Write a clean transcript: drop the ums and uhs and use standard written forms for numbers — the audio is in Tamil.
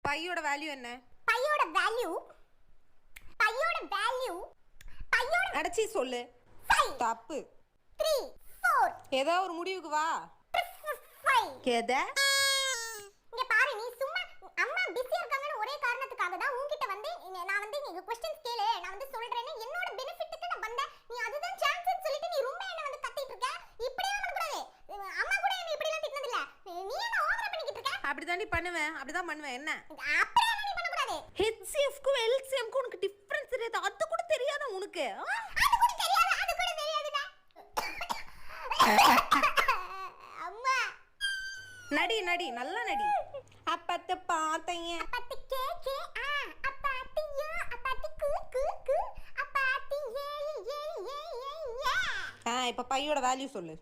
பையோட வேல்யூ என்ன? பையோட வேல்யூ அடச்சி சொல்லு. 5 தப்பு. 3 4 ஏதோ ஒரு முடிவுக்கு வா. 5 எத? இங்க பாரு, நீ சும்மா அம்மா பிஸியா இருக்காங்கன்னு ஒரே காரணத்துக்காக தான் உன்கிட்ட வந்து நான் வந்து நீங்க क्वेश्चंस கேளு, நான் வந்து சொல்றேன்னு என்னோட பெனிஃபிட்க்கு நான் வந்தேன். நீ அதுதான் சான்ஸ்னு சொல்லிட்டு நீ ரொம்ப என்ன வந்து கத்திட்டு இருக்க. இப்படியே பண்ண கூடாது. அம்மா கூட என்ன இப்படி எல்லாம் திட்டினது இல்ல. நீ என்ன ஓவரா பண்ணிக்கிட்டு இருக்க? அப்படிதான் நீ பண்ணுவேன். அப்படிதான் பண்ணுவேன். என்ன? அப்படியே நீ பண்ண கூடாது. HCF க்கு LCM க்கு உனக்கு டிஃபரன்ஸ் தெரியாது. அது கூட தெரியாதா உனக்கு? அது கூட தெரியாதுடா. அம்மா நடி நடி நல்லா நடி. அப்பத்த பாத்தைய அப்பத்தி கேக்கே அப்பாத்தியா அப்பாத்தி கூ அப்பாத்தி ஏ இப்ப பையோட வேல்யூ சொல்லு.